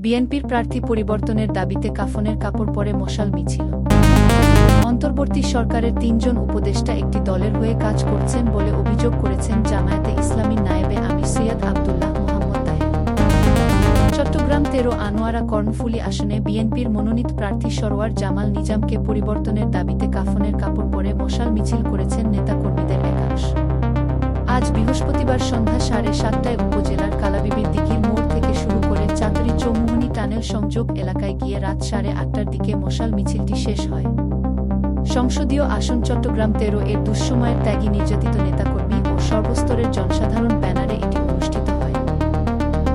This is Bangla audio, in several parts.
বিএনপির প্রার্থী পরিবর্তনের দাবিতে কাফনের কাপড় পরে মশাল মিছিল। অন্তর্বর্তী সরকারের ৩ জন উপদেষ্টা একটি দলের হয়ে কাজ করছেন বলে অভিযোগ করেছেন জামায়াতে ইসলামীর নায়েবে আমির সৈয়দ আব্দুল্লাহ মোহাম্মদ তাহের। চট্টগ্রাম ১৩ আনোয়ারা কর্ণফুলী আসনে বিএনপির মনোনীত প্রার্থী সরওয়ার জামাল নিজামকে পরিবর্তনের দাবিতে কাফনের কাপড় পরে মশাল মিছিল করেছেন নেতাকর্মীদের একাংশ। আজ বৃহস্পতিবার সন্ধ্যা ৭:৩০টায় উপজেলার কালাবিবির দিঘির মোড় থেকে শুরু করে চাতুরী চৌমুহনী টানেল সংযোগ এলাকায় গিয়ে রাত ৮:৩০টার দিকে মশাল মিছিলটি শেষ হয়। সংসদীয় আসন চট্টগ্রাম ১৩ এর দুঃসময়ের ত্যাগী নির্যাতিত নেতাকর্মী ও সর্বস্তরের জনসাধারণ ব্যানারে এটি অনুষ্ঠিত হয়।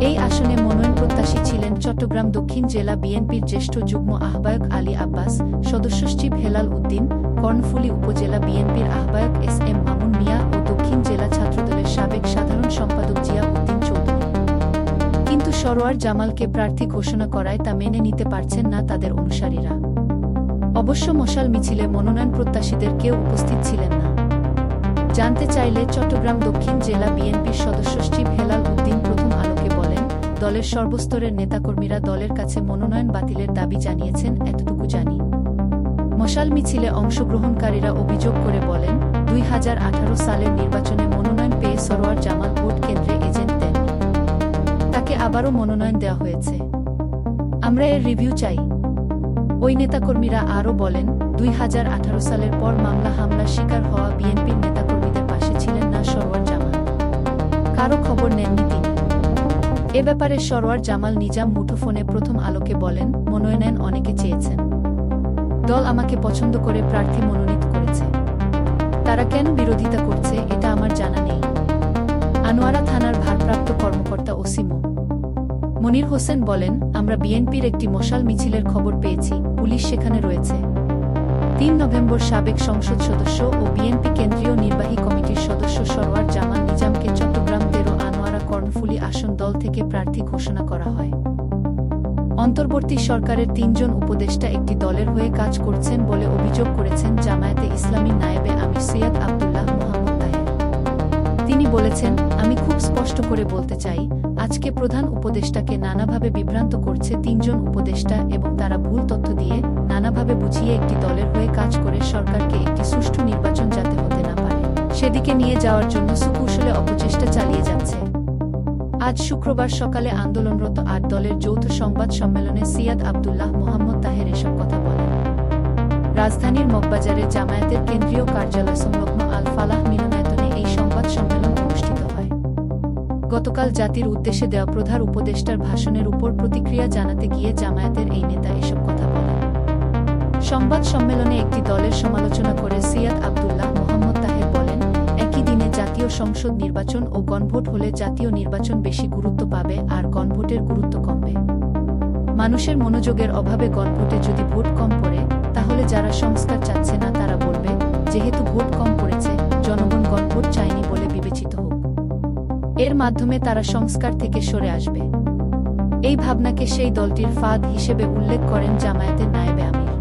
এই আসনে মনোনয়ন প্রত্যাশী ছিলেন চট্টগ্রাম দক্ষিণ জেলা বিএনপির জ্যেষ্ঠ যুগ্ম আহ্বায়ক আলী আব্বাস, সদস্য সচিব হেলাল উদ্দিন, কর্ণফুলী উপজেলা বিএনপির আহ্বায়ক এস.এম. মামুন মিয়া ও দক্ষিণ জেলা ছাত্রদলের সাবেক সাধারণ সম্পাদক জিয়া উদ্দিন চৌধুরী। কিন্তু সরওয়ার জামালকে প্রার্থী ঘোষণা করায় তা মেনে নিতে পারছেন না তাদের অনুসারীরা। অবশ্য মশাল মিছিলে মনোনয়ন প্রত্যাশীদের কেউ উপস্থিত ছিলেন না। জানতে চাইলে চট্টগ্রাম দক্ষিণ জেলা বিএনপির সদস্য সচিব হেলাল উদ্দিন প্রথম আলোকে বলেন, দলের সর্বস্তরের নেতাকর্মীরা দলের কাছে মনোনয়ন বাতিলের দাবি জানিয়েছেন, এতটুকু জানি। মশাল মিছিলে অংশগ্রহণকারীরা অভিযোগ করে বলেন, ২০১৮ সালের নির্বাচনে মনোনয়ন পেয়ে সরওয়ার জামাল ভোট কেন্দ্রে এজেন্ট দেননি। তাকে আবারও মনোনয়ন দেওয়া হয়েছে। আমরা এর রিভিউ চাই। ওই নেতাকর্মীরা আরও বলেন, ২০১৮ সালের পর মামলা হামলার শিকার হওয়া বিএনপির নেতাকর্মীদের পাশে ছিলেন না সরওয়ার জামাল। কারও খবর নেননি তিনি। এ ব্যাপারে সরওয়ার জামাল নিজাম মুঠোফোনে প্রথম আলোকে বলেন, মনোনয়ন অনেকে চেয়েছেন। দল আমাকে পছন্দ করে প্রার্থী মনোনীত করেছে। তারা কেন বিরোধিতা করছে এটা আমার জানা নেই। আনোয়ারা থানার ভারপ্রাপ্ত কর্মকর্তা ওসি মো. মনির হোসেন বলেন, আমরা বিএনপির একটি মশাল মিছিলের খবর পেয়েছি, পুলিশ সেখানে রয়েছে। ৩ নভেম্বর সাবেক সংসদ সদস্য ও বিএনপি কেন্দ্রীয় নির্বাহী কমিটির সদস্য সরওয়ার জামাল নিজামকে চট্টগ্রাম ১৩ আনোয়ারা কর্ণফুলী আসন দল থেকে প্রার্থী ঘোষণা করা হয়। অন্তর্বর্তী সরকারের ৩ জন উপদেষ্টা একটি দলের হয়ে কাজ করছেন বলে অভিযোগ করেছেন জামায়াতে ইসলামীর নায়েবে আমির সৈয়দ আব্দুল্লাহ মোহাম্মদ তাহের। তিনি বলেছেন, আমি খুব স্পষ্ট করে বলতে চাই, আজকে প্রধান উপদেষ্টাকে নানাভাবে বিভ্রান্ত করছে ৩ জন উপদেষ্টা এবং তারা ভুল তথ্য দিয়ে নানাভাবে বুঝিয়ে একটি দলের হয়ে কাজ করে সরকারকে একটি সুষ্ঠু নির্বাচন যাতে হতে না পারে সেদিকে নিয়ে যাওয়ার জন্য সুকৌশলে অপচেষ্টা চালিয়ে যাচ্ছে। আজ শুক্রবার সকালে আন্দোলনরত ৮ দলের যৌথ সংবাদ সম্মেলনে সৈয়দ আব্দুল্লাহ মোহাম্মদ তাহের এসব কথা বলেন। রাজধানীর মগবাজারে জামায়াতের কেন্দ্রীয় কার্যালয় সংলগ্ন আল ফালাহ মিলনায়তনে এই সংবাদ সম্মেলন অনুষ্ঠিত হয়। গতকাল জাতির উদ্দেশ্যে দেওয়া প্রধান উপদেষ্টার ভাষণের উপর প্রতিক্রিয়া জানাতে গিয়ে জামায়াতের এই নেতা এসব কথা বলেন। সংবাদ সম্মেলনে একটি দলের সমালোচনা করে সৈয়দ আব্দুল্লাহ মোহাম্মদ তাহের বলেন, একই দিনে জাতীয় সংসদ নির্বাচন ও গণভোট হলে জাতীয় নির্বাচন বেশি গুরুত্ব পাবে আর গণভোটের গুরুত্ব কমবে। মানুষের মনোযোগের অভাবে গণভোটে যদি ভোট কম পড়ে, তাহলে যারা সংস্কার চাচ্ছে না তারা বলবে, যেহেতু ভোট কম পড়েছে, জনগণ গণভোট চায়নি বলে বিবেচিত হোক। এর মাধ্যমে তারা সংস্কার থেকে সরে আসবে। এই ভাবনাকে সেই দলটির ফাঁদ হিসেবে উল্লেখ করেন জামায়াতের নায়েবে আমির।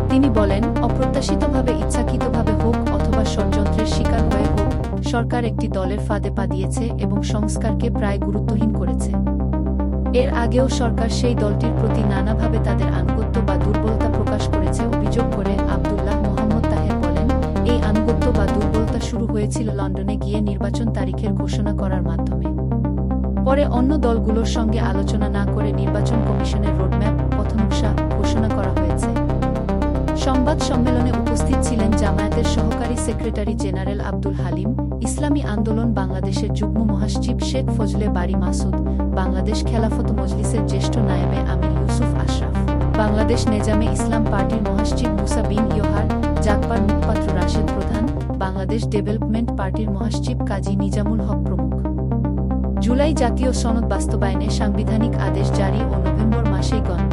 তিনি বলেন, অপ্রত্যাশিতভাবে ইচ্ছাকৃতভাবে হোক অথবা ষড়যন্ত্রের শিকার হয়ে হোক, সরকার একটি দলের ফাঁদে পা দিয়েছে এবং সংস্কারকে প্রায় গুরুত্বহীন করেছে। এর আগেও সরকার সেই দলটির প্রতি নানাভাবে তাদের আনুগত্য বা দুর্বলতা প্রকাশ করেছে অভিযোগ করে আব্দুল্লাহ মোহাম্মদ তাহের বলেন, এই আনুগত্য বা দুর্বলতা শুরু হয়েছিল লন্ডনে গিয়ে নির্বাচন তারিখের ঘোষণা করার মাধ্যমে। পরে অন্য দলগুলোর সঙ্গে আলোচনা না করে নির্বাচন কমিশনের রোডম্যাপ পথনকশা ঘোষণা করা হয়েছে। সংবাদ সম্মেলনে উপস্থিত ছিলেন জামায়াতের সহকারী সেক্রেটারি জেনারেল আব্দুল হালিম, ইসলামী আন্দোলন বাংলাদেশের যুগ্ম মহাসচিব শেখ ফজলে বারী মাসুদ, বাংলাদেশ খেলাফত মজলিসের জ্যেষ্ঠ নায়েবে আমির ইউসুফ আশরাফ, বাংলাদেশ নেজামে ইসলাম পার্টির মহাসচিব মুসা বিন ইয়োহার, জাগবার মুখপাত্র রাশেদ প্রধান, বাংলাদেশ ডেভেলপমেন্ট পার্টির মহাসচিব কাজী নিজামুল হক প্রমুখ। জুলাই জাতীয় সনদ বাস্তবায়নে সাংবিধানিক আদেশ জারি ও নভেম্বর মাসেই গণ